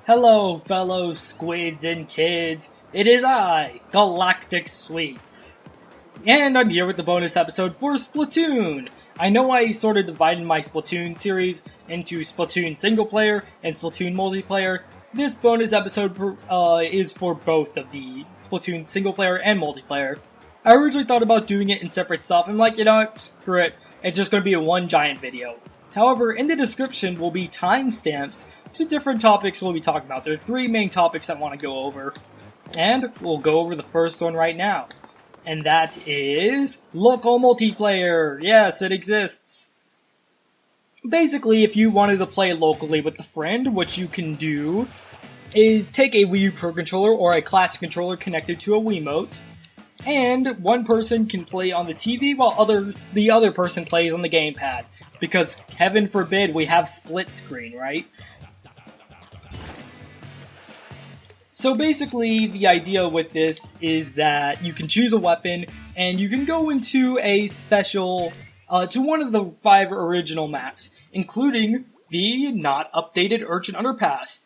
Hello, fellow squids and kids. It is I, Galactic Sweets. And I'm here with the bonus episode for Splatoon. I know I sort of divided my Splatoon series into Splatoon single player and Splatoon multiplayer. This bonus episode is for both of the Splatoon single player and multiplayer. I originally thought about doing it in separate stuff, and like, screw it. It's just going to be a one giant video. However, in the description will be timestamps to different topics we'll be talking about. There are three main topics I want to go over, and we'll go over the first one right now. And that is local multiplayer. Yes, it exists. Basically, if you wanted to play locally with a friend, what you can do is take a Wii U Pro controller or a classic controller connected to a Wiimote, and one person can play on the TV while the other person plays on the gamepad. Because, heaven forbid, we have split screen, right? So basically, the idea with this is that you can choose a weapon, and you can go into a special, to one of the 5 original maps, including the not updated Urchin Underpass.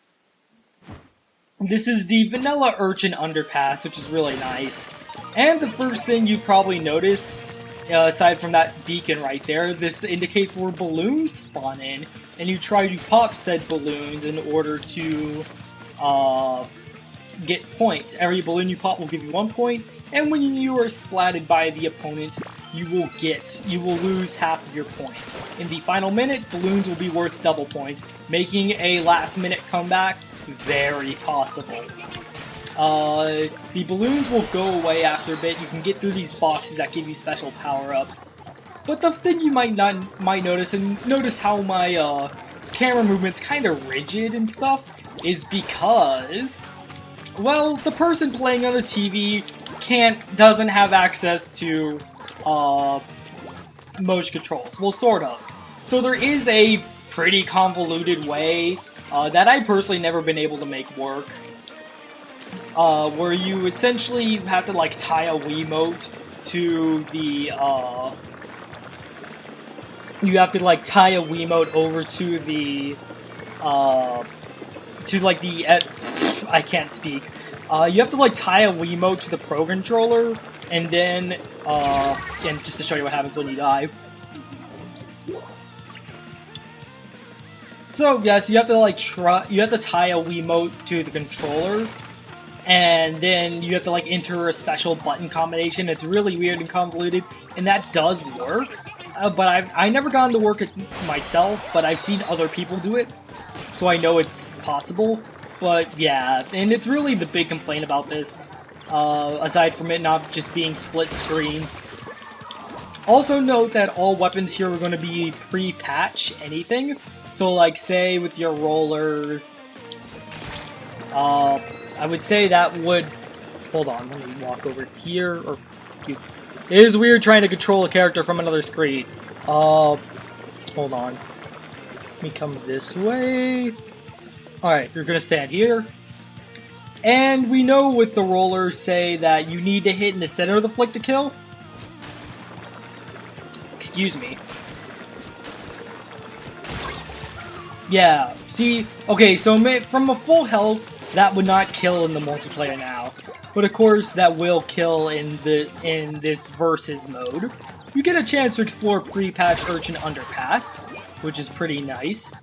This is the vanilla Urchin Underpass, which is really nice. And the first thing you probably noticed, aside from that beacon right there, this indicates where balloons spawn in, and you try to pop said balloons in order to get points. Every balloon you pop will give you 1 point, and when you are splatted by the opponent, you will lose half of your points. In the final minute, balloons will be worth double points, making a last minute comeback very possible. The balloons will go away after a bit. You can get through these boxes that give you special power-ups. But the thing you might notice, and notice how my camera movement's kind of rigid and stuff, is because, well, the person playing on the TV doesn't have access to motion controls. Well, sort of. So there is a pretty convoluted way that I've personally never been able to make work. Where you essentially have to like tie a Wiimote to the you have to like tie a Wiimote over to the I can't speak. You have to like tie a Wiimote to the Pro controller, and then and just to show you what happens when you die. So yes, you have to like tie a Wiimote to the controller. And then you have to like enter a special button combination. It's really weird and convoluted, and that does work. But I never gotten to work it myself, but I've seen other people do it, so I know it's possible. But yeah, and it's really the big complaint about this, aside from it not just being split screen. Also note that all weapons here are going to be pre-patch anything. So like say with your roller, I would say that would... Hold on, let me walk over here, it is weird trying to control a character from another screen. Hold on. Let me come this way. Alright, you're gonna stand here. And we know with the roller, say that you need to hit in the center of the flick to kill. Excuse me. Yeah, see, okay, so from a full health, that would not kill in the multiplayer now, but of course that will kill in this versus mode. You get a chance to explore pre-patch Urchin Underpass, which is pretty nice.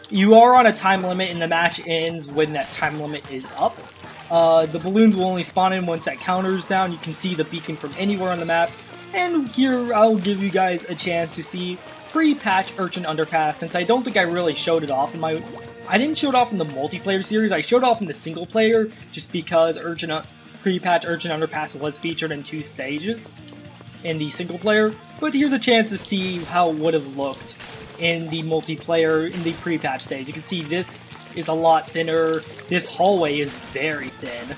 You are on a time limit, and the match ends when that time limit is up. The balloons will only spawn in once that counter is down. You can see the beacon from anywhere on the map, and here I'll give you guys a chance to see pre-patch Urchin Underpass, since I don't think I really showed it off in my... I didn't show it off in the multiplayer series, I showed it off in the single player, just because pre-patch Urchin Underpass was featured in 2 stages in the single player, but here's a chance to see how it would have looked in the multiplayer, in the pre-patch stage. You can see this is a lot thinner, this hallway is very thin.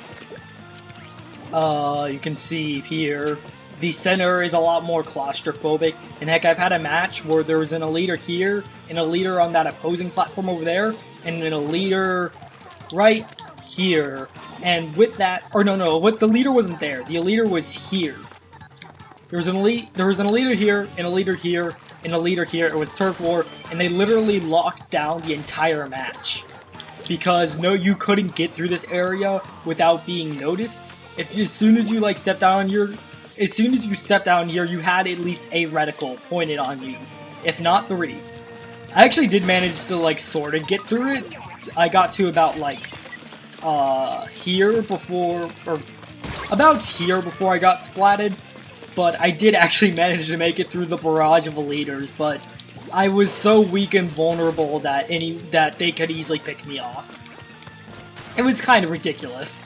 You can see here, the center is a lot more claustrophobic, and heck, I've had a match where there was an eliter here, and a leader on that opposing platform over there, and then a leader right here, and with that, or no, the leader wasn't there, the leader was here. There was an eliter here, and a leader here, and a leader here, it was turf war, and they literally locked down the entire match. because no, you couldn't get through this area without being noticed. As soon as you like step down here, you had at least a reticle pointed on you, if not 3. I actually did manage to like sort of get through it. I got to about like here before I got splatted, but I did actually manage to make it through the barrage of eliters, but I was so weak and vulnerable that they could easily pick me off. It was kind of ridiculous.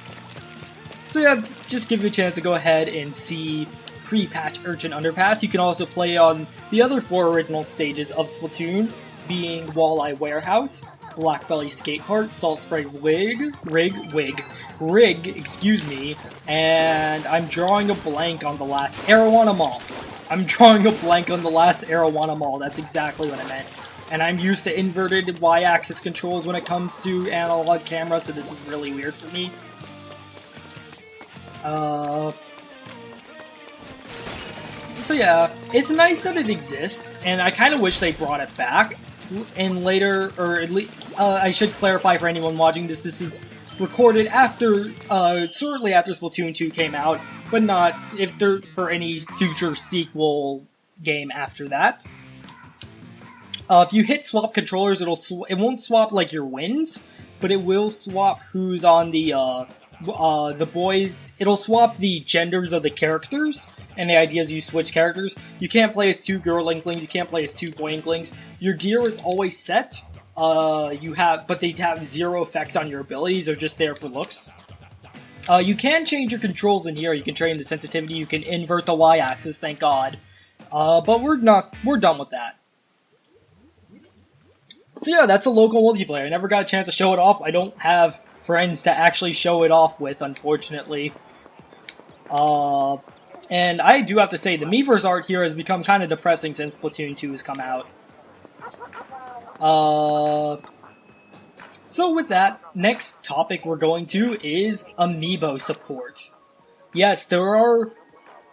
So yeah, just give you a chance to go ahead and see pre-patch Urchin Underpass. You can also play on the other 4 original stages of Splatoon, being Walleye Warehouse, Blackbelly Skate Park, Salt Spray Rig, excuse me, and I'm drawing a blank on the last Arowana Mall. That's exactly what I meant. And I'm used to inverted Y-axis controls when it comes to analog camera, so this is really weird for me. So yeah, it's nice that it exists, and I kind of wish they brought it back. And later, or at least, I should clarify for anyone watching this is recorded after, shortly after Splatoon 2 came out, but not for any future sequel game after that. If you hit swap controllers, it won't swap like your wins, but it will swap who's on the boys. It'll swap the genders of the characters, and the idea is you switch characters. You can't play as 2 girl Inklings, you can't play as 2 boy Inklings. Your gear is always set, but they have 0 effect on your abilities, they're just there for looks. You can change your controls in here, you can change the sensitivity, you can invert the Y-axis, thank God. But we're done with that. So yeah, that's a local multiplayer. I never got a chance to show it off. I don't have friends to actually show it off with, unfortunately. And I do have to say, the Miiverse art here has become kind of depressing since Splatoon 2 has come out. So with that, next topic we're going to is Amiibo support. Yes, there are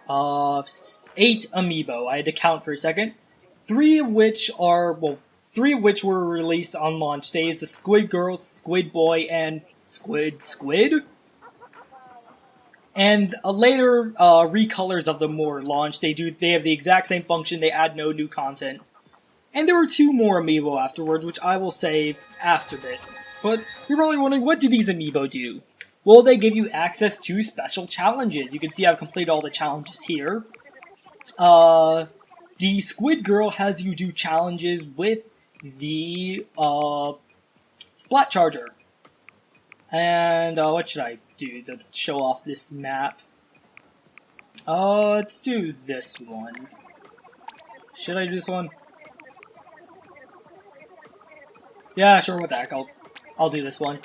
8 Amiibo. I had to count for a second. 3 of which were released on launch days: the Squid Girl, Squid Boy, and Squid. And later recolors of them were launched. They have the exact same function. They add no new content. And there were 2 more Amiibo afterwards, which I will save after it. But you're probably wondering, what do these Amiibo do? Well, they give you access to special challenges. You can see I've completed all the challenges here. The Squid Girl has you do challenges with the Splat Charger. And what should I do to show off this map? Let's do this one. Should I do this one? Yeah, sure, what the heck, I'll do this one.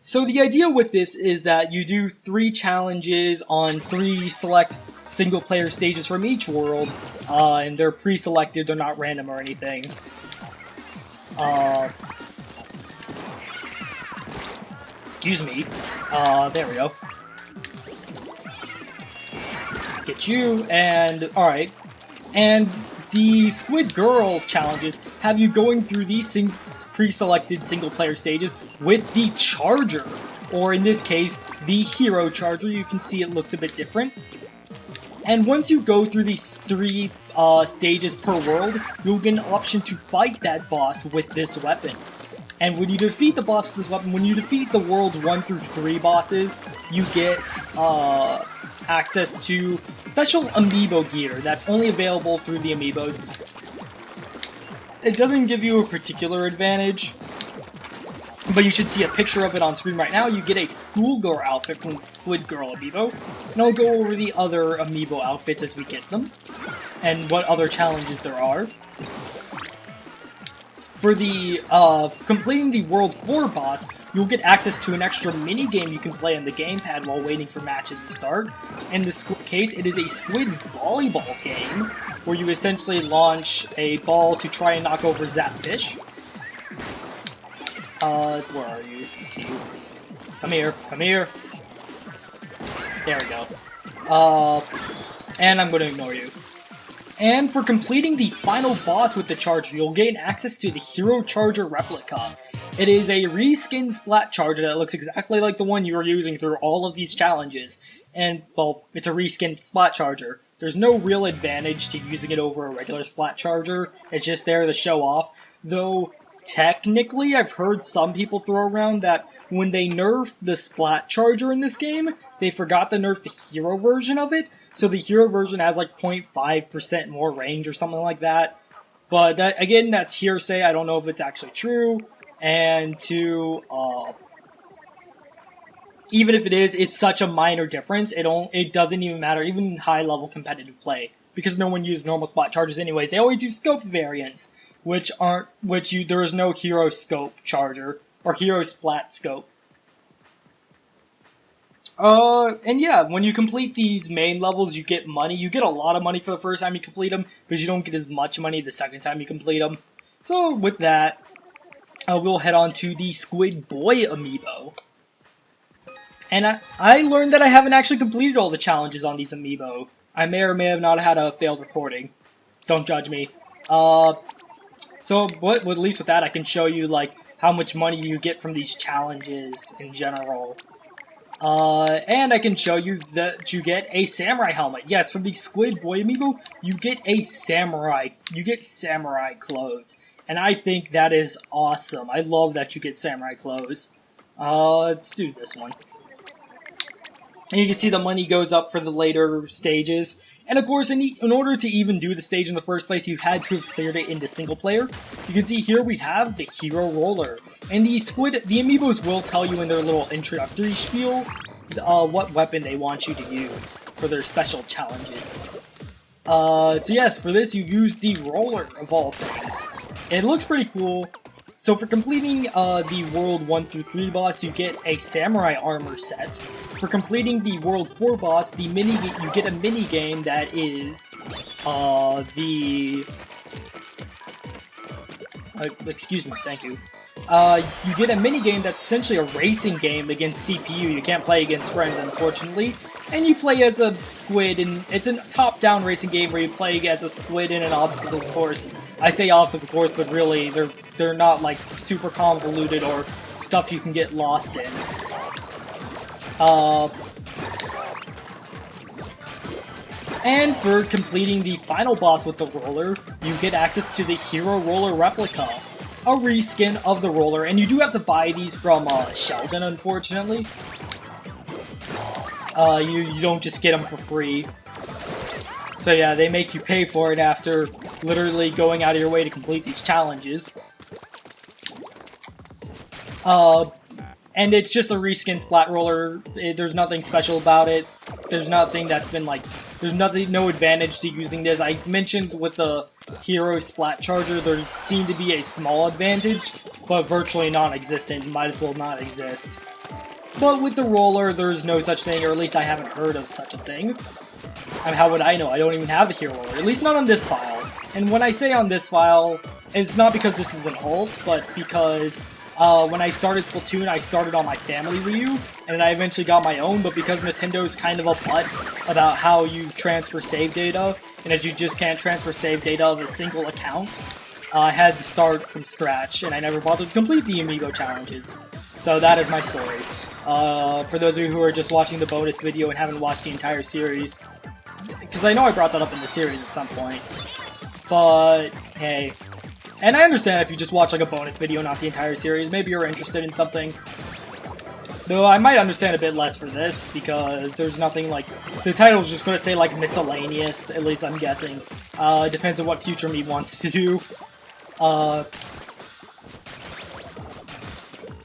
So the idea with this is that you do 3 challenges on 3 select single-player stages from each world, and they're pre-selected, they're not random or anything. Excuse me. There we go. Get you, and alright. And the Squid Girl challenges have you going through these pre-selected single-player stages with the Charger, or in this case, the Hero Charger. You can see it looks a bit different. And once you go through these 3 stages per world, you'll get an option to fight that boss with this weapon. And when you defeat the boss with this weapon, when you defeat the world's 1 through 3 bosses, you get access to special Amiibo gear that's only available through the Amiibos. It doesn't give you a particular advantage, but you should see a picture of it on screen right now. You get a schoolgirl outfit from the Squid Girl Amiibo, and I'll go over the other Amiibo outfits as we get them, and what other challenges there are. For the, completing the World 4 boss, you'll get access to an extra mini-game you can play on the gamepad while waiting for matches to start. In this case, it is a squid volleyball game, where you essentially launch a ball to try and knock over Zapfish. Where are you? Let's see you. Come here, come here. There we go. And I'm gonna ignore you. And for completing the final boss with the charger, you'll gain access to the Hero Charger replica. It is a reskin Splat Charger that looks exactly like the one you were using through all of these challenges. And, well, it's a reskin Splat Charger. There's no real advantage to using it over a regular Splat Charger. It's just there to show off. Though, technically, I've heard some people throw around that when they nerfed the Splat Charger in this game, they forgot to nerf the hero version of it. So the hero version has like 0.5% more range or something like that. But that, again, that's hearsay. I don't know if it's actually true. And even if it is, it's such a minor difference. It doesn't even matter, even in high level competitive play, because no one uses normal Splat Chargers anyways. They always use scoped variants, there is no hero scope charger or hero splat scope. And yeah, when you complete these main levels, you get money. You get a lot of money for the first time you complete them, because you don't get as much money the second time you complete them. So with that, we'll head on to the Squid Boy amiibo. And I learned that I haven't actually completed all the challenges on these amiibo. I may or may have not had a failed recording. Don't judge me. So at least with that, I can show you like how much money you get from these challenges in general. And I can show you that you get a samurai helmet. Yes, from the Squid Boy amiibo, you get samurai clothes. And I think that is awesome. I love that you get samurai clothes. Let's do this one. And you can see the money goes up for the later stages. And of course, in order to even do the stage in the first place, you had to have cleared it into single player. You can see here we have the Hero Roller. And the amiibos will tell you in their little introductory spiel what weapon they want you to use for their special challenges. So yes, for this you use the roller of all things. It looks pretty cool. So for completing the World 1 through 3 boss, you get a Samurai Armor set. For completing the World 4 boss, you get a mini game that is excuse me, thank you. You get a mini game that's essentially a racing game against CPU. You can't play against friends, unfortunately. And you play as a squid, and it's a top-down racing game where you play as a squid in an obstacle course. I say obstacle course, but really, they're not like super convoluted or stuff you can get lost in. And for completing the final boss with the roller, you get access to the Hero Roller replica, a reskin of the roller, and you do have to buy these from Sheldon, unfortunately. You don't just get them for free. So yeah, they make you pay for it after literally going out of your way to complete these challenges. And it's just a reskin Splat Roller. There's nothing special about it. There's nothing that's been like... no advantage to using this. I mentioned with the Hero Splat Charger, there seemed to be a small advantage, but virtually non-existent. Might as well not exist. But with the roller, there's no such thing, or at least I haven't heard of such a thing. And how would I know? I don't even have a Hero Roller, at least not on this file. And when I say on this file, it's not because this is an alt, but because when I started Splatoon, I started on my family Wii U, and I eventually got my own, but because Nintendo's kind of a butt about how you transfer save data, and that you just can't transfer save data of a single account, I had to start from scratch, and I never bothered to complete the Amiibo challenges. So that is my story. For those of you who are just watching the bonus video and haven't watched the entire series, because I know I brought that up in the series at some point, but hey. And I understand if you just watch like a bonus video, not the entire series, maybe you're interested in something. Though I might understand a bit less for this, because there's nothing like... The title's just gonna say like miscellaneous, at least I'm guessing. Depends on what Future Me wants to do. But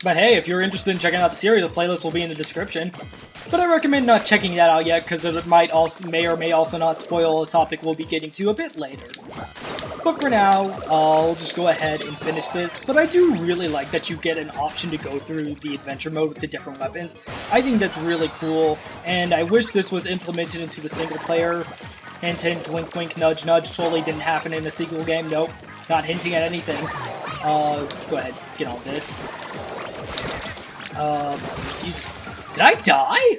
hey, if you're interested in checking out the series, the playlist will be in the description. But I recommend not checking that out yet, because it may or may also not spoil a topic we'll be getting to a bit later. But for now, I'll just go ahead and finish this. But I do really like that you get an option to go through the adventure mode with the different weapons. I think that's really cool, and I wish this was implemented into the single player. Hint, hint, wink, wink, nudge, nudge. Totally didn't happen in a sequel game. Nope, not hinting at anything. Go ahead, get on this. Did I die?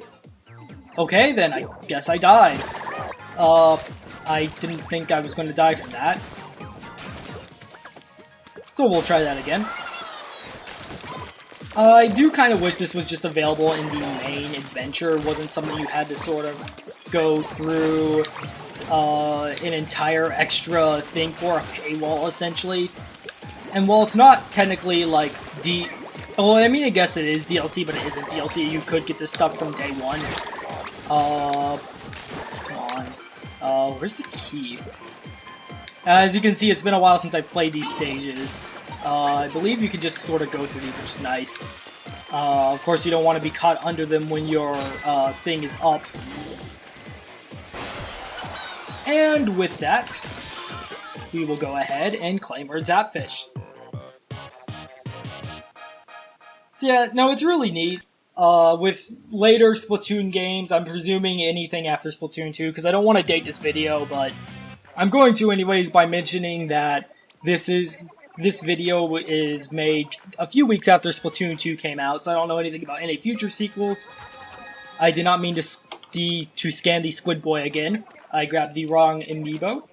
Okay, then I guess I died. I didn't think I was going to die from that. So we'll try that again. I do kind of wish this was just available in the main adventure. It wasn't something you had to sort of go through an entire extra thing for, a paywall, essentially. And while it's not technically, like, well, I mean, I guess it is DLC, but it isn't DLC. You could get this stuff from day one. Come on. Where's the key? As you can see, it's been a while since I've played these stages. I believe you can just sort of go through these, which is nice. Of course, you don't want to be caught under them when your thing is up. And with that, we will go ahead and claim our Zapfish. So yeah, no, it's really neat. With later Splatoon games, I'm presuming anything after Splatoon 2, because I don't want to date this video, but I'm going to anyways by mentioning that this video is made a few weeks after Splatoon 2 came out, so I don't know anything about any future sequels. I did not mean to scan the Squid Boy again. I grabbed the wrong amiibo.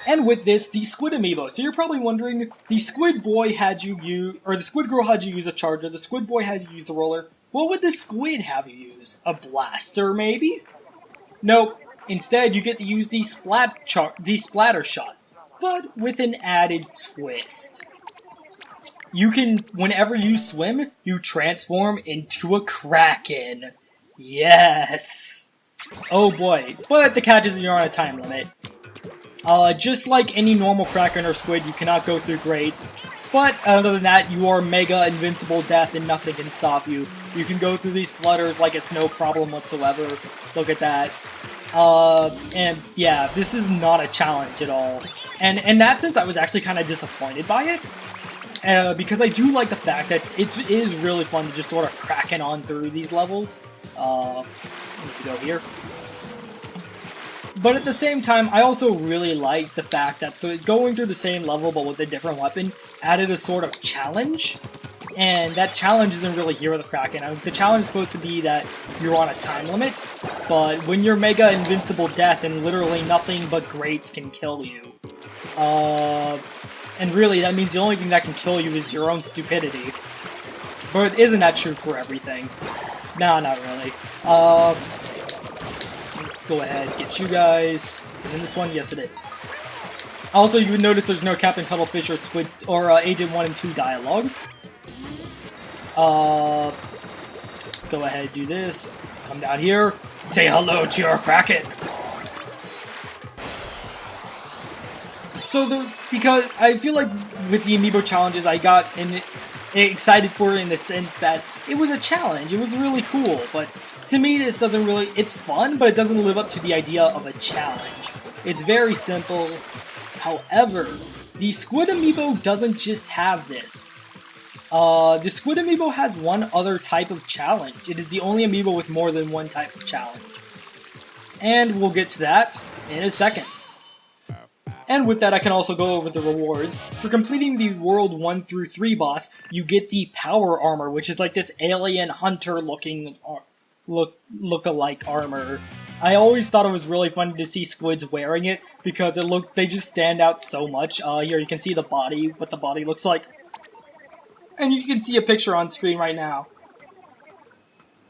And with this, the Squid Amiibo. So you're probably wondering, the Squid Boy had you use, or the Squid Girl had you use a charger, the Squid Boy had you use a roller. What would the Squid have you use? A blaster, maybe? Nope. Instead, you get to use the splatter shot, but with an added twist. You can, whenever you swim, you transform into a Kraken. Yes! Oh boy. But the catch is you're on a time limit. Just like any normal Kraken or Squid, you cannot go through grates. But other than that, you are mega invincible death and nothing can stop you. You can go through these flutters like it's no problem whatsoever. Look at that. And yeah, this is not a challenge at all. And in that sense, I was actually kind of disappointed by it. Because I do like the fact that it is really fun to just sort of Kraken on through these levels. Let me go here. But at the same time, I also really like the fact that going through the same level but with a different weapon added a sort of challenge. And that challenge isn't really here with the Kraken. The challenge is supposed to be that you're on a time limit, but when you're mega invincible death and literally nothing but grates can kill you. And really, that means the only thing that can kill you is your own stupidity. But isn't that true for everything? Nah, not really. Go ahead, get you guys. Is it in this one? Yes, it is. Also, you would notice there's no Captain Cuttlefish or Squid or Agent 1 and 2 dialogue. Go ahead, do this. Come down here. Say hello to your Kraken. So because I feel like with the Amiibo challenges, I got excited for it in the sense that it was a challenge. It was really cool, but to me, this doesn't really, it's fun, but it doesn't live up to the idea of a challenge. It's very simple. However, the Squid Amiibo doesn't just have this. The Squid Amiibo has one other type of challenge. It is the only Amiibo with more than one type of challenge. And we'll get to that in a second. And with that, I can also go over the rewards. For completing the World 1 through 3 boss, you get the Power Armor, which is like this alien hunter-looking look-alike armor. I always thought it was really funny to see squids wearing it because they just stand out so much. Here you can see the body, what the body looks like. And you can see a picture on screen right now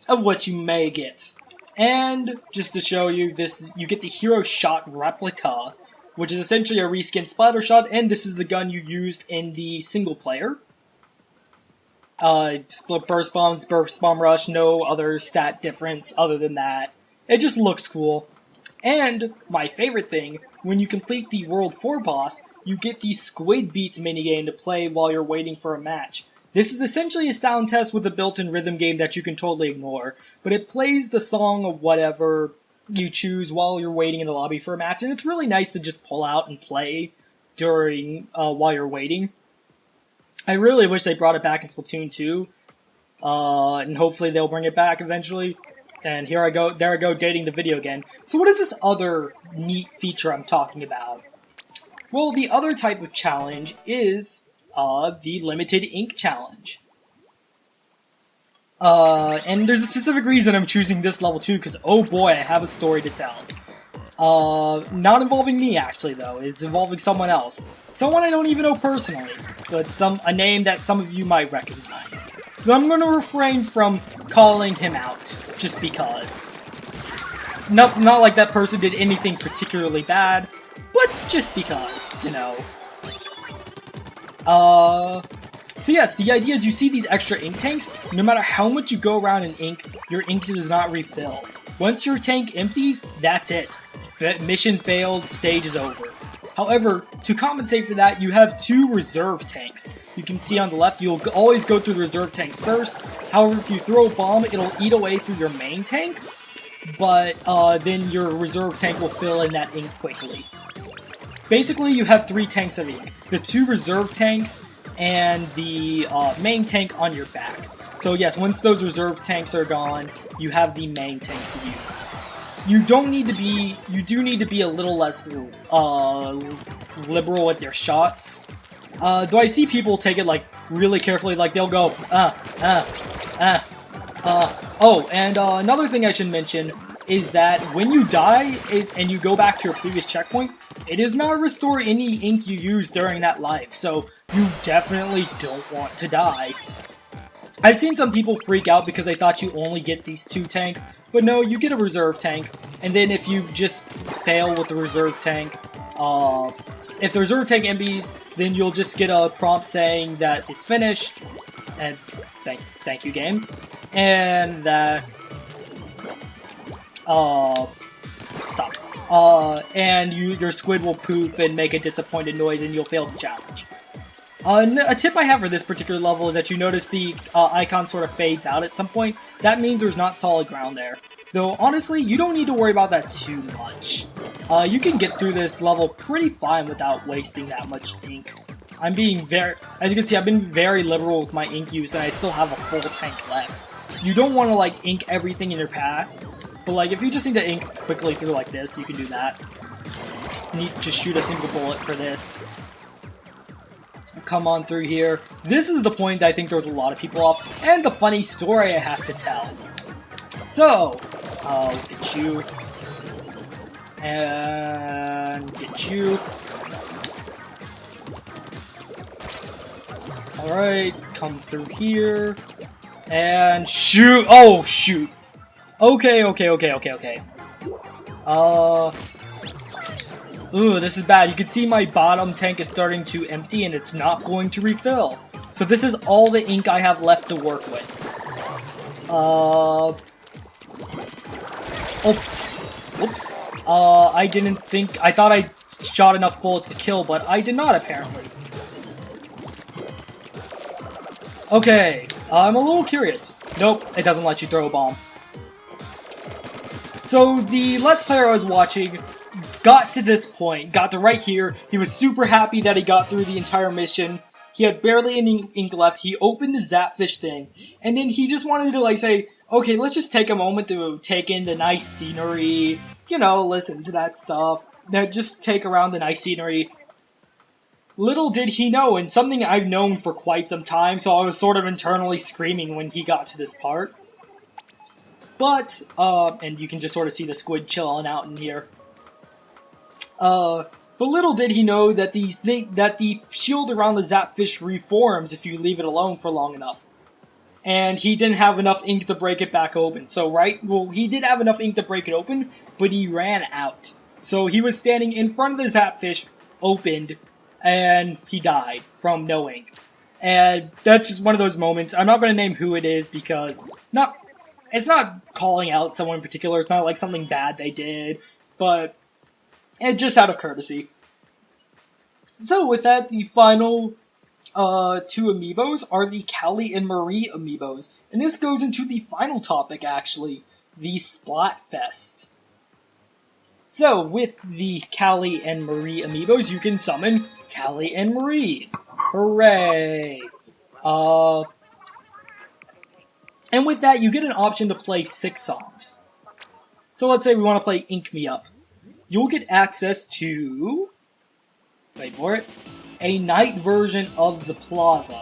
of what you may get. And just to show you this, you get the Hero Shot Replica, which is essentially a reskinned splatter shot, and this is the gun you used in the single player. Burst bombs, burst bomb rush, no other stat difference other than that. It just looks cool. And my favorite thing, when you complete the World 4 boss, you get the Squid Beats minigame to play while you're waiting for a match. This is essentially a sound test with a built-in rhythm game that you can totally ignore, but it plays the song of whatever you choose while you're waiting in the lobby for a match, and it's really nice to just pull out and play during while you're waiting. I really wish they brought it back in Splatoon 2, and hopefully they'll bring it back eventually. And there I go, dating the video again. So what is this other neat feature I'm talking about? Well, the other type of challenge is the Limited Ink Challenge. And there's a specific reason I'm choosing this level too, because oh boy, I have a story to tell. Not involving me actually though, it's involving someone else. Someone I don't even know personally, but a name that some of you might recognize. But I'm gonna refrain from calling him out, just because. Not like that person did anything particularly bad, but just because, you know. So yes, the idea is you see these extra ink tanks, no matter how much you go around in ink, your ink does not refill. Once your tank empties, that's it. Mission failed, stage is over. However, to compensate for that, you have 2 reserve tanks. You can see on the left, you'll always go through the reserve tanks first. However, if you throw a bomb, it'll eat away through your main tank, but then your reserve tank will fill in that ink quickly. Basically, you have 3 tanks of ink. The 2 reserve tanks and the main tank on your back. So yes, once those reserve tanks are gone, you have the main tank to use. You do need to be a little less liberal with your shots. Though I see people take it like really carefully, like they'll go, Oh, and another thing I should mention is that when you die and you go back to your previous checkpoint, it does not restore any ink you used during that life, so you definitely don't want to die. I've seen some people freak out because they thought you only get these 2 tanks, but no, you get a reserve tank, and then if you just fail with the reserve tank, if the reserve tank empties, then you'll just get a prompt saying that it's finished, and thank you game, and that, stop. And your squid will poof and make a disappointed noise and you'll fail the challenge. A tip I have for this particular level is that you notice the icon sort of fades out at some point. That means there's not solid ground there. Though, honestly, you don't need to worry about that too much. You can get through this level pretty fine without wasting that much ink. As you can see, I've been very liberal with my ink use and I still have a full tank left. You don't want to, like, ink everything in your path. But, like, if you just need to ink quickly through like this, you can do that. You need to shoot a single bullet for this. Come on through here. This is the point that I think throws a lot of people off, and the funny story I have to tell. So, I'll get you. And get you. Alright, come through here. And shoot! Oh, shoot! Okay. Ooh, this is bad. You can see my bottom tank is starting to empty and it's not going to refill. So this is all the ink I have left to work with. Oh, whoops. I thought I shot enough bullets to kill, but I did not apparently. Okay, I'm a little curious. Nope, it doesn't let you throw a bomb. So the Let's Player I was watching got to this point, got to right here. He was super happy that he got through the entire mission. He had barely any ink left. He opened the Zapfish thing, and then he just wanted to like say, okay, let's just take a moment to take in the nice scenery, you know, listen to that stuff. Now just take around the nice scenery. Little did he know, and something I've known for quite some time, so I was sort of internally screaming when he got to this part. But, and you can just sort of see the squid chilling out in here. But little did he know that the shield around the Zapfish reforms if you leave it alone for long enough. And he didn't have enough ink to break it back open. So, well, he did have enough ink to break it open, but he ran out. So he was standing in front of the Zapfish, opened, and he died from no ink. And that's just one of those moments. I'm not going to name who it is because it's not calling out someone in particular. It's not like something bad they did, but just out of courtesy. So with that, the final 2 amiibos are the Callie and Marie amiibos. And this goes into the final topic, actually, the Splatfest. So, with the Callie and Marie amiibos, you can summon Callie and Marie. Hooray! And with that, you get an option to play 6 songs. So let's say we want to play Ink Me Up. You'll get access to, wait for it, a night version of the Plaza.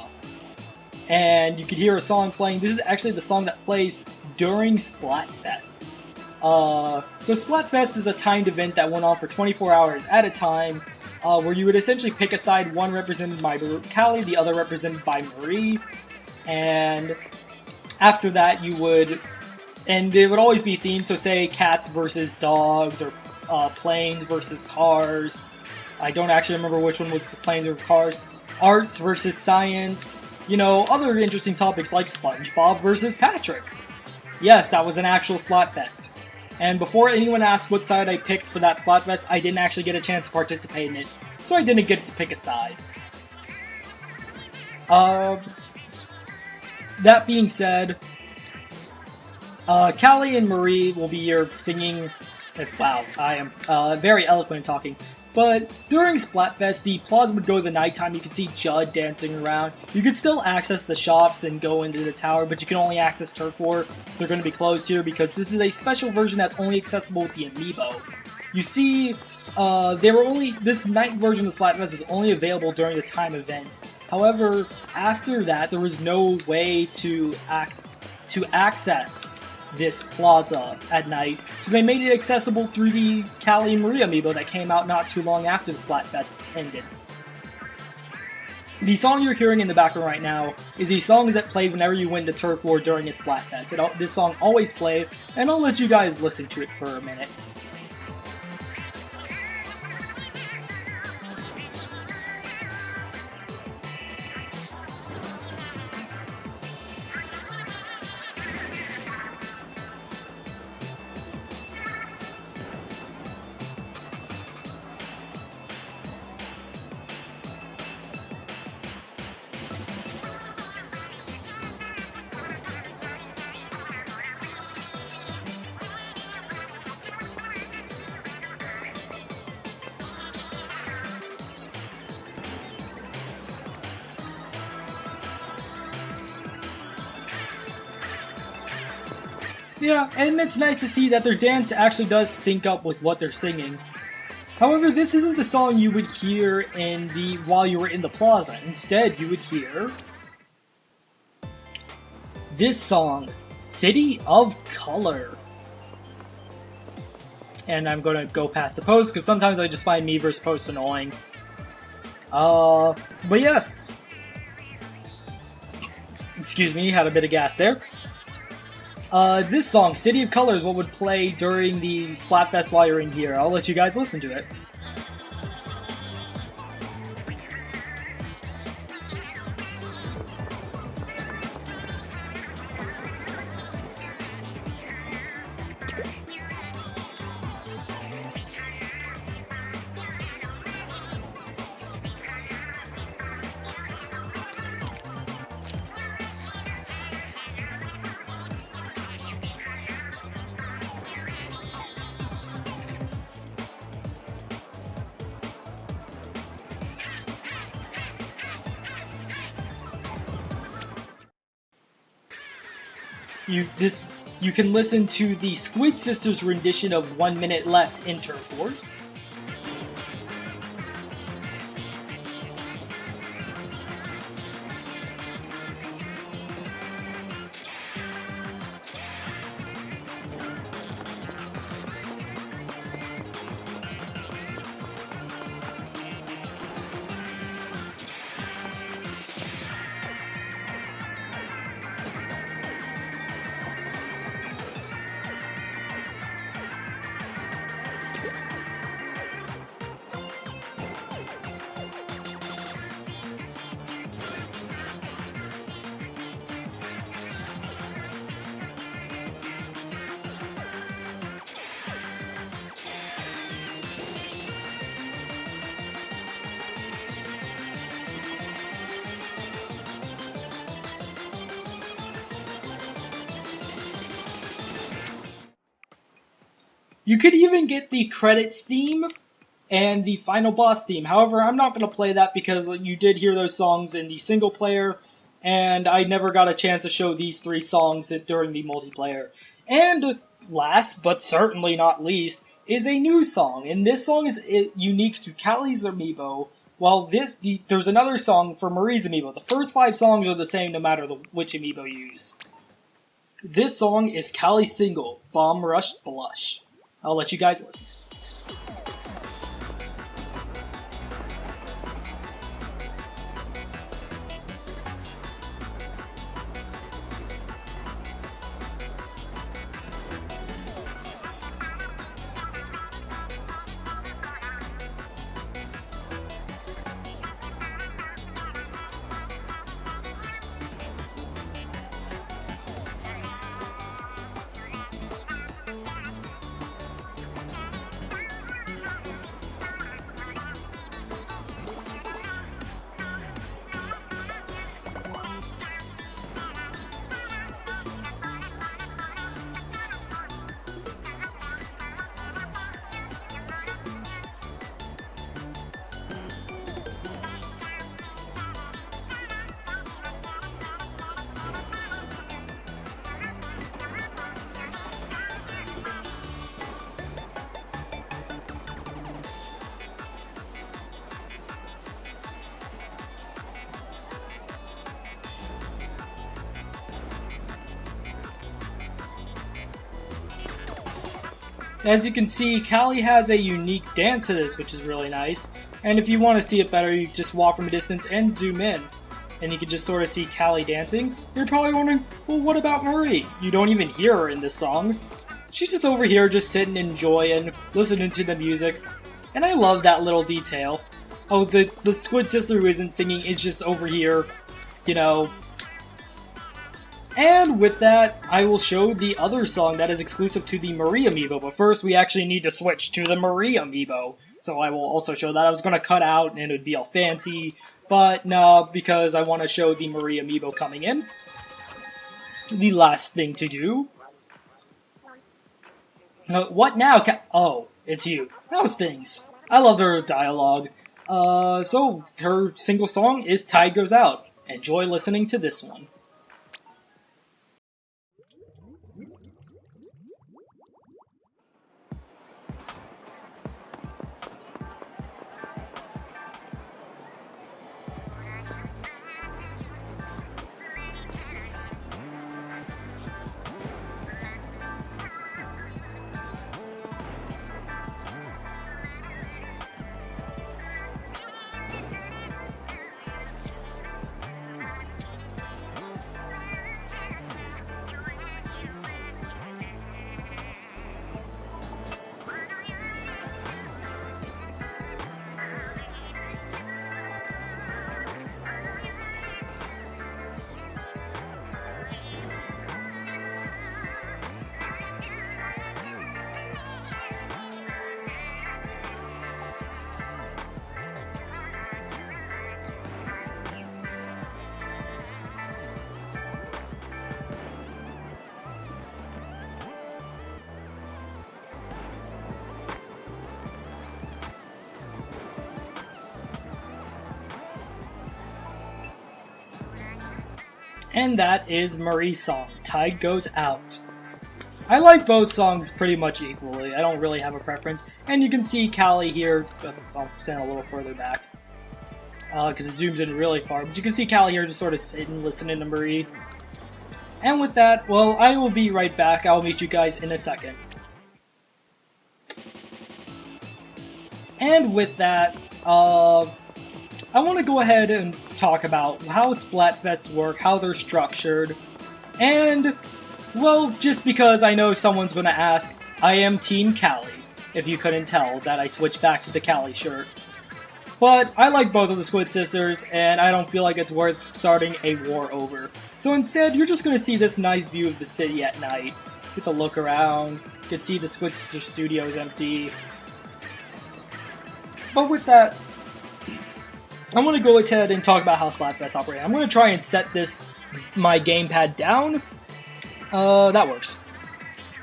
and you could hear a song playing. This is actually the song that plays during Splatfests. So Splatfest is a timed event that went on for 24 hours at a time, where you would essentially pick a side, one represented by Callie, the other represented by Marie, and after that you would, and it would always be themed, so say cats versus dogs, or planes versus cars. I don't actually remember which one was for planes or cars. Arts versus science. You know, other interesting topics like SpongeBob versus Patrick. Yes, that was an actual Splatfest. And before anyone asked what side I picked for that Splatfest, I didn't actually get a chance to participate in it, so I didn't get to pick a side. That being said, Callie and Marie will be here singing. Wow, I am very eloquent in talking. But during Splatfest, the plaza would go the nighttime. You could see Judd dancing around. You could still access the shops and go into the tower, but you can only access Turf War. They're going to be closed here because this is a special version that's only accessible with the Amiibo. You see, this night version of Splatfest is only available during the time events. However, after that, there was no way to access this plaza at night, so they made it accessible through the Callie and Marie amiibo that came out not too long after the Splatfest ended. The song you're hearing in the background right now is the songs that played whenever you went to Turf War during a Splatfest. This song always played, and I'll let you guys listen to it for a minute. Yeah, and it's nice to see that their dance actually does sync up with what they're singing. However, this isn't the song you would hear while you were in the plaza. Instead, you would hear this song, City of Color. And I'm gonna go past the post, because sometimes I just find me versus post annoying. But yes. Excuse me, had a bit of gas there. This song, City of Color, is what would play during the Splatfest while you're in here. I'll let you guys listen to it. You can listen to the Squid Sisters rendition of 1 Minute Left in Turf War. You could even get the credits theme and the final boss theme. However, I'm not going to play that because you did hear those songs in the single player, and I never got a chance to show these 3 songs during the multiplayer. And last, but certainly not least, is a new song. And this song is unique to Callie's amiibo, Well, there's another song for Marie's amiibo. The first 5 songs are the same no matter which amiibo you use. This song is Callie's single, Bomb Rush Blush. I'll let you guys listen. As you can see, Callie has a unique dance to this, which is really nice. And if you want to see it better, you just walk from a distance and zoom in. And you can just sort of see Callie dancing. You're probably wondering, well, what about Marie? You don't even hear her in this song. She's just over here just sitting, enjoying, listening to the music. And I love that little detail. Oh, the Squid Sister who isn't singing is just over here, you know. And with that, I will show the other song that is exclusive to the Marie amiibo. But first, we actually need to switch to the Marie amiibo. So I will also show that. I was going to cut out and it would be all fancy. But no, because I want to show the Marie amiibo coming in. The last thing to do. What now? Oh, it's you. How's things? I love her dialogue. So, her single song is Tide Goes Out. Enjoy listening to this one. And that is Marie's song, Tide Goes Out. I like both songs pretty much equally. I don't really have a preference. And you can see Callie here. I'll stand a little further back because it zooms in really far. But you can see Callie here just sort of sitting, listening to Marie. And with that, well, I will be right back. I'll meet you guys in a second. And with that, I want to go ahead and talk about how Splatfests work, how they're structured, and, well, just because I know someone's going to ask, I am Team Callie, if you couldn't tell that I switched back to the Callie shirt. But I like both of the Squid Sisters, and I don't feel like it's worth starting a war over. So instead, you're just going to see this nice view of the city at night. Get to look around, you can see the Squid Sister studios empty. But with that, I want to go ahead and talk about how Splatfest operates. I'm going to try and set my gamepad down. That works.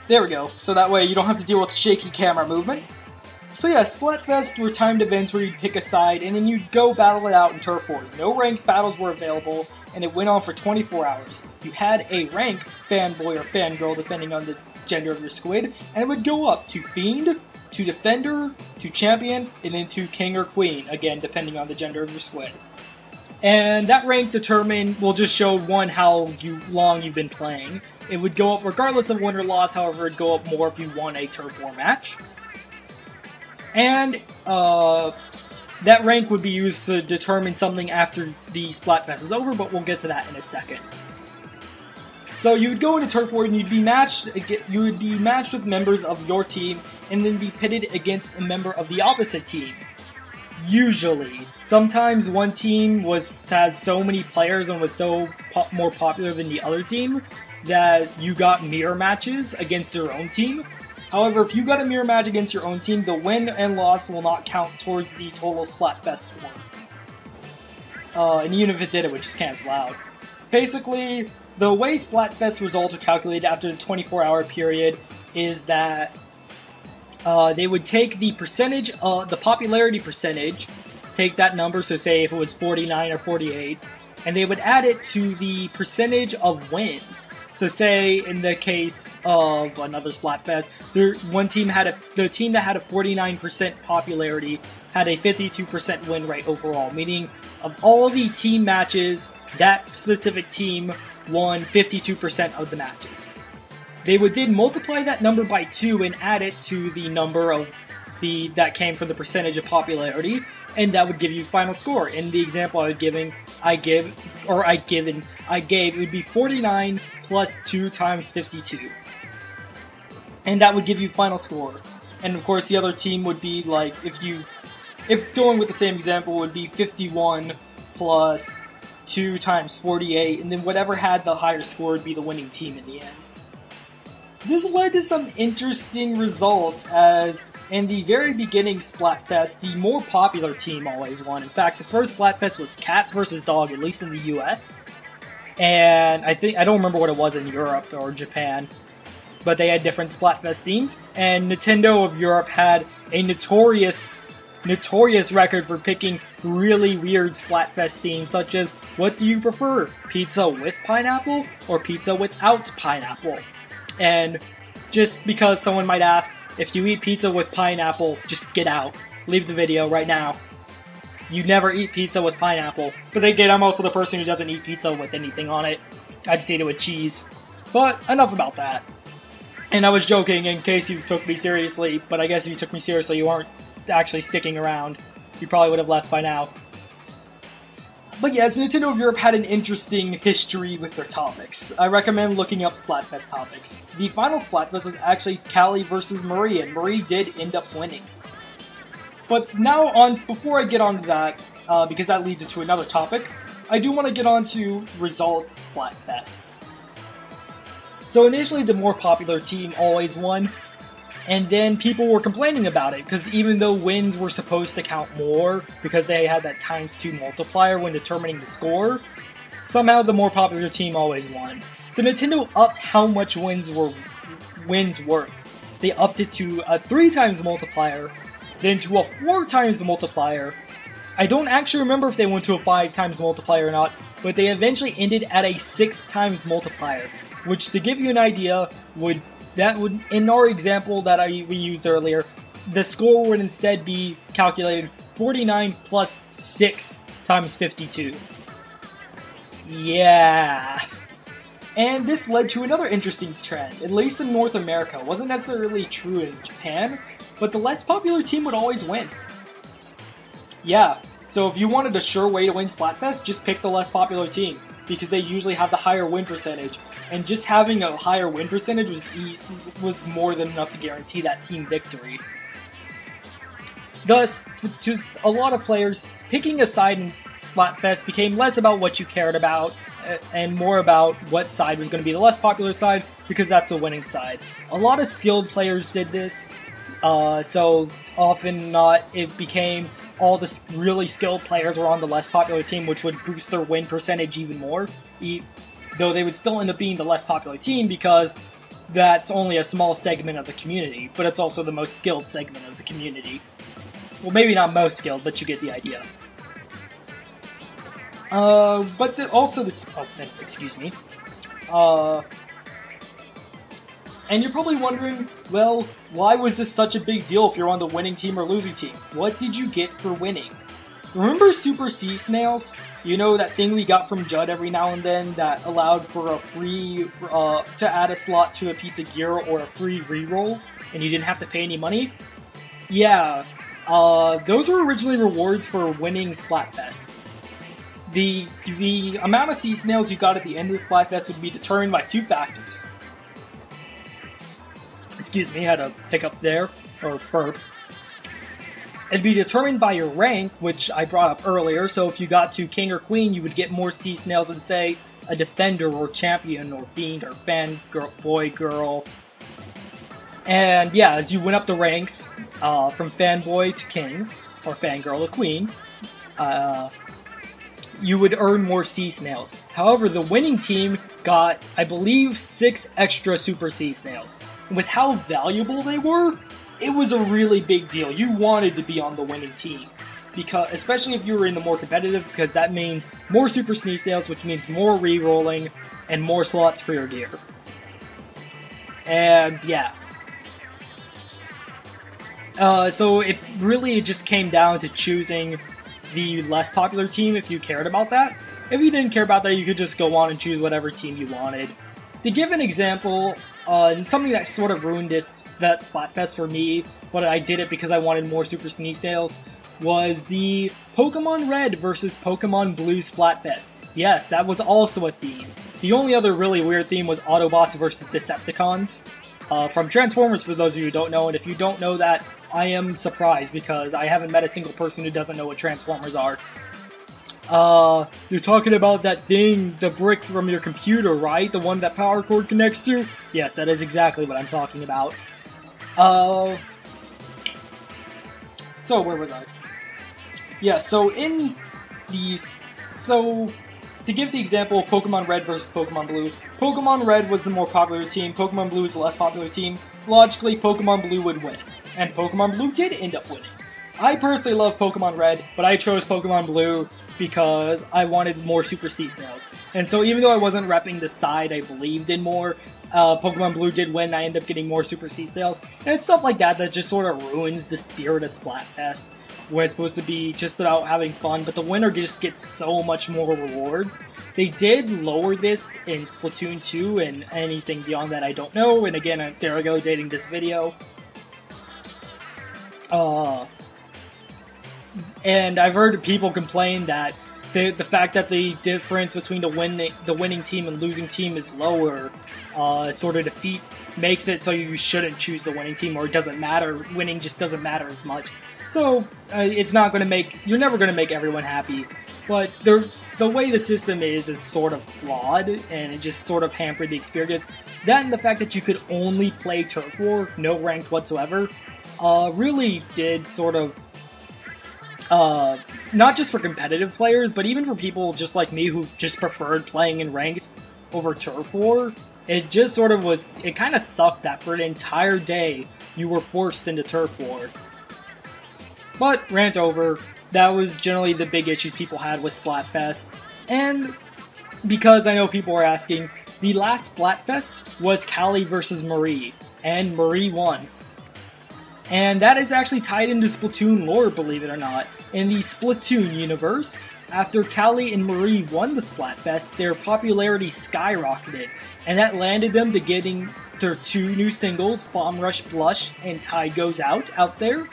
There we go. So that way you don't have to deal with shaky camera movement. So yeah, Splatfest were timed events where you'd pick a side and then you'd go battle it out in Turf Wars. No ranked battles were available and it went on for 24 hours. You had a rank, fanboy or fangirl depending on the gender of your squid, and it would go up to Fiend, to Defender, to Champion, and then to King or Queen, again, depending on the gender of your squid. And that rank will just show, one, how long you've been playing. It would go up regardless of win or loss, however, it'd go up more if you won a Turf War match. And that rank would be used to determine something after the Splatfest is over, but we'll get to that in a second. So you would go into Turf War and you'd be matched with members of your team and then be pitted against a member of the opposite team. Usually. Sometimes one team has so many players and was more popular than the other team that you got mirror matches against your own team. However, if you got a mirror match against your own team, the win and loss will not count towards the total Splatfest score. And even if it did, it would just cancel out. Basically, the way Splatfest results are calculated after the 24-hour period is that they would take the percentage, the popularity percentage, take that number, so say if it was 49 or 48, and they would add it to the percentage of wins. So say in the case of another Splatfest, the team that had a 49% popularity had a 52% win rate overall, meaning of all the team matches, that specific team won 52% of the matches. They would then multiply that number by 2 and add it to the number of that came from the percentage of popularity, and that would give you final score. In the example I gave, it would be 49 plus 2 times 52. And that would give you final score. And of course the other team would be like, if going with the same example, would be 51 plus 2 times 48, and then whatever had the higher score would be the winning team in the end. This led to some interesting results, as in the very beginning Splatfest, the more popular team always won. In fact, the first Splatfest was Cats versus Dog, at least in the US. And I don't remember what it was in Europe or Japan, but they had different Splatfest themes. And Nintendo of Europe had a notorious record for picking really weird Splatfest themes, such as, what do you prefer, pizza with pineapple or pizza without pineapple? And just because someone might ask, if you eat pizza with pineapple, just get out. Leave the video right now. You never eat pizza with pineapple. But again, I'm also the person who doesn't eat pizza with anything on it. I just eat it with cheese. But enough about that. And I was joking in case you took me seriously, but I guess if you took me seriously, you aren't actually sticking around. You probably would have left by now. But yes, Nintendo of Europe had an interesting history with their topics. I recommend looking up Splatfest topics. The final Splatfest was actually Callie versus Marie, and Marie did end up winning. But now before I get on to that, because that leads into another topic, I do want to get on to results Splatfests. So initially the more popular team always won, and then people were complaining about it, because even though wins were supposed to count more, because they had that ×2 multiplier when determining the score, somehow the more popular team always won. So Nintendo upped how much wins were. They upped it to a 3 times multiplier, then to a 4 times multiplier. I don't actually remember if they went to a 5 times multiplier or not, but they eventually ended at a 6 times multiplier, which, to give you an idea, in our example that we used earlier, the score would instead be calculated 49 plus 6 times 52. Yeah. And this led to another interesting trend, at least in North America. It wasn't necessarily true in Japan, but the less popular team would always win. Yeah, so if you wanted a sure way to win Splatfest, just pick the less popular team, because they usually have the higher win percentage. And just having a higher win percentage was more than enough to guarantee that team victory. Thus, to a lot of players, picking a side in Splatfest became less about what you cared about, and more about what side was going to be the less popular side, because that's the winning side. A lot of skilled players did this, so often not, it became all the really skilled players were on the less popular team, which would boost their win percentage even more. Though they would still end up being the less popular team, because that's only a small segment of the community, but it's also the most skilled segment of the community. Well, maybe not most skilled, but you get the idea. And you're probably wondering, well, why was this such a big deal if you're on the winning team or losing team? What did you get for winning? Remember Super Sea Snails? You know, that thing we got from Judd every now and then that allowed for a free, to add a slot to a piece of gear or a free reroll, and you didn't have to pay any money? Yeah, those were originally rewards for winning Splatfest. The amount of sea snails you got at the end of the Splatfest would be determined by two factors. Excuse me, I had a hiccup there, or burp. It'd be determined by your rank, which I brought up earlier, so if you got to King or Queen, you would get more sea snails than, say, a Defender or Champion or Fiend or Fan girl, Boy, Girl. And yeah, as you went up the ranks, from Fanboy to King, or Fangirl to Queen, you would earn more sea snails. However, the winning team got, I believe, 6 extra Super Sea Snails. With how valuable they were, it was a really big deal. You wanted to be on the winning team, because especially if you were in the more competitive, because that means more Super Sea Snails, which means more re-rolling and more slots for your gear. And yeah. So it really just came down to choosing the less popular team if you cared about that. If you didn't care about that, you could just go on and choose whatever team you wanted. To give an example, something that sort of ruined that Splatfest for me, but I did it because I wanted more Super Sea Snails, was the Pokemon Red versus Pokemon Blue Splatfest. Yes, that was also a theme. The only other really weird theme was Autobots versus Decepticons. From Transformers, for those of you who don't know, and if you don't know that, I am surprised because I haven't met a single person who doesn't know what Transformers are. You're talking about that thing, the brick from your computer, right? The one that power cord connects to? Yes, that is exactly what I'm talking about. So where was I? Yeah, so in these, to give the example of Pokemon Red versus Pokemon Blue, Pokemon Red was the more popular team, Pokemon Blue was the less popular team. Logically, Pokemon Blue would win, and Pokemon Blue did end up winning. I personally love Pokemon Red, but I chose Pokemon Blue because I wanted more Super Sea Snails. And so even though I wasn't repping the side I believed in more, Pokemon Blue did win, and I ended up getting more Super Sea Snails. And it's stuff like that that just sort of ruins the spirit of Splatfest, where it's supposed to be just about having fun, but the winner just gets so much more rewards. They did lower this in Splatoon 2, and anything beyond that I don't know, and again, there I go dating this video. And I've heard people complain that the fact that the difference between the winning team and losing team is lower, sort of makes it so you shouldn't choose the winning team, or it doesn't matter, winning just doesn't matter as much. So, it's not going to you're never going to make everyone happy, but the way the system is sort of flawed, and it just sort of hampered the experience. That and the fact that you could only play Turf War, no ranked whatsoever, really did sort of, not just for competitive players, but even for people just like me who just preferred playing in ranked over Turf War, it just sort of it kind of sucked that for an entire day you were forced into Turf War. But, rant over, that was generally the big issues people had with Splatfest, and because I know people are asking, the last Splatfest was Callie versus Marie, and Marie won. And that is actually tied into Splatoon lore, believe it or not. In the Splatoon universe, after Callie and Marie won the Splatfest, their popularity skyrocketed, and that landed them to getting their 2 new singles, Bomb Rush Blush and Tide Goes Out there.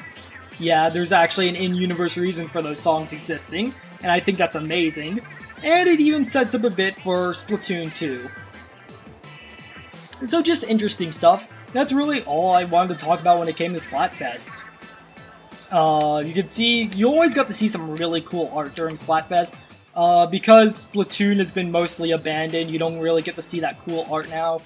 Yeah, there's actually an in-universe reason for those songs existing, and I think that's amazing. And it even sets up a bit for Splatoon 2. And so just interesting stuff. That's really all I wanted to talk about when it came to Splatfest. You always got to see some really cool art during Splatfest. Because Splatoon has been mostly abandoned, you don't really get to see that cool art now.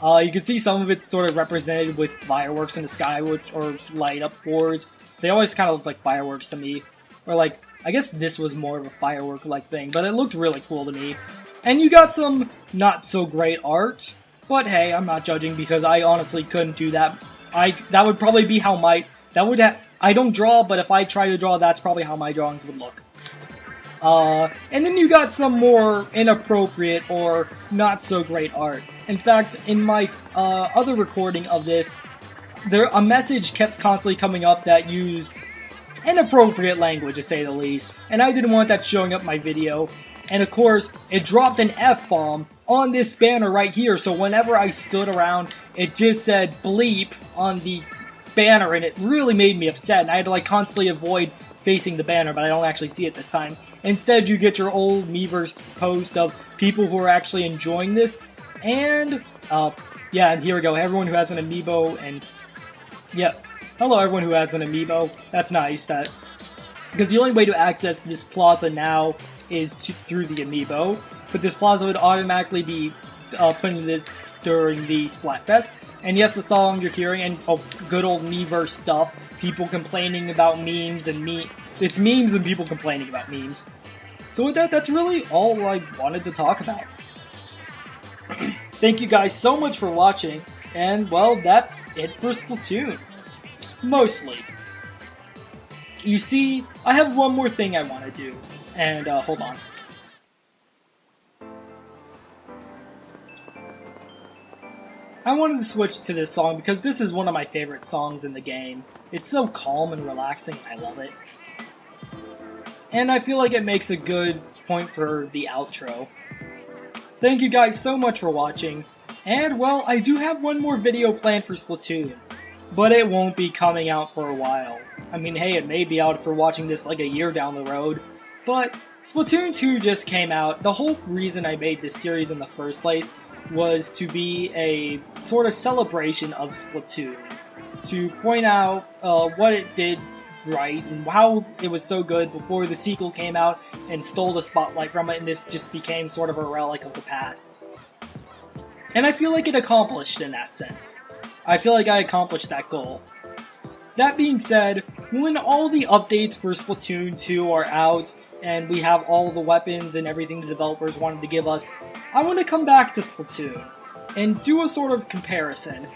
You can see some of it sort of represented with fireworks in the sky, or light up boards. They always kind of look like fireworks to me. Or like, I guess this was more of a firework-like thing, but it looked really cool to me. And you got some not-so-great art, but hey, I'm not judging because I honestly couldn't do that. That would probably be how I don't draw, but if I try to draw, that's probably how my drawings would look. And then you got some more inappropriate or not so great art. In fact, in my other recording of this, a message kept constantly coming up that used inappropriate language, to say the least, and I didn't want that showing up in my video. And of course, it dropped an F-bomb on this banner right here, so whenever I stood around, it just said bleep on the banner, and it really made me upset, and I had to like constantly avoid facing the banner, but I don't actually see it this time. Instead, you get your old Miiverse post of people who are actually enjoying this, and, yeah, and here we go, everyone who has an Amiibo, and, yeah, hello everyone who has an Amiibo, that's nice, because the only way to access this plaza now is through the Amiibo, but this plaza would automatically be put in this during the Splatfest. And yes, the song you're hearing, and good old Miiverse stuff, people complaining about memes, and it's memes and people complaining about memes. So with that, that's really all I wanted to talk about. Thank you guys so much for watching, and well, that's it for Splatoon. Mostly. You see, I have one more thing I want to do, and hold on. I wanted to switch to this song because this is one of my favorite songs in the game. It's so calm and relaxing, I love it. And I feel like it makes a good point for the outro. Thank you guys so much for watching, and well, I do have one more video planned for Splatoon, but it won't be coming out for a while. I mean, hey, it may be out for watching this like a year down the road, but Splatoon 2 just came out. The whole reason I made this series in the first place was to be a sort of celebration of Splatoon, to point out what it did right and how it was so good before the sequel came out and stole the spotlight from it, and this just became sort of a relic of the past. And I feel like it accomplished in that sense. I feel like I accomplished that goal. That being said, when all the updates for Splatoon 2 are out, and we have all the weapons and everything the developers wanted to give us, I want to come back to Splatoon and do a sort of comparison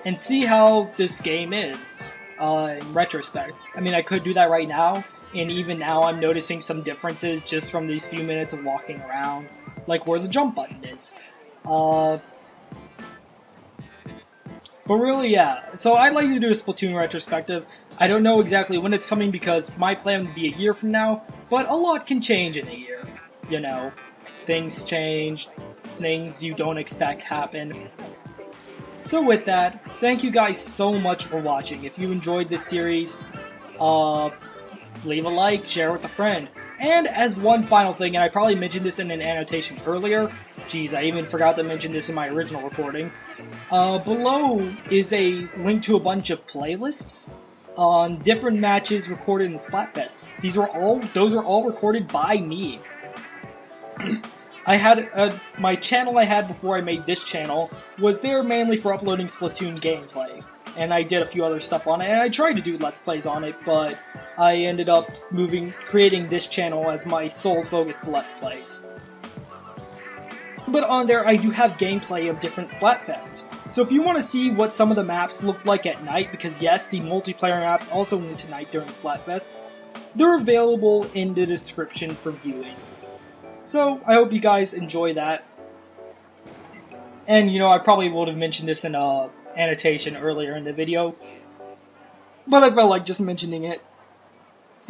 and see how this game is in retrospect. I mean, I could do that right now, and even now I'm noticing some differences just from these few minutes of walking around, like where the jump button is. But really, yeah, so I'd like to do a Splatoon retrospective. I don't know exactly when it's coming because my plan would be a year from now, but a lot can change in a year. You know, things change, things you don't expect happen. So with that, thank you guys so much for watching. If you enjoyed this series, leave a like, share with a friend. And as one final thing, and I probably mentioned this in an annotation earlier, geez, I even forgot to mention this in my original recording, below is a link to a bunch of playlists on different matches recorded in Splatfest. Those are all recorded by me. I had, my channel I had before I made this channel was there mainly for uploading Splatoon gameplay, and I did a few other stuff on it, and I tried to do Let's Plays on it, but I ended up creating this channel as my sole focus to Let's Plays. But on there, I do have gameplay of different Splatfests. So if you want to see what some of the maps look like at night, because yes, the multiplayer maps also went to night during Splatfest, they're available in the description for viewing. So I hope you guys enjoy that. And you know, I probably would have mentioned this in a annotation earlier in the video, but I felt like just mentioning it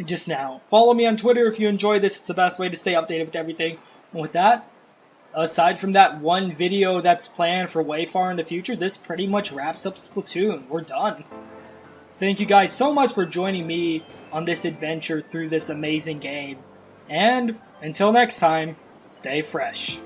just now. Follow me on Twitter if you enjoy this. It's the best way to stay updated with everything. And with that, aside from that one video that's planned for way far in the future, this pretty much wraps up Splatoon. We're done. Thank you guys so much for joining me on this adventure through this amazing game. And until next time, stay fresh.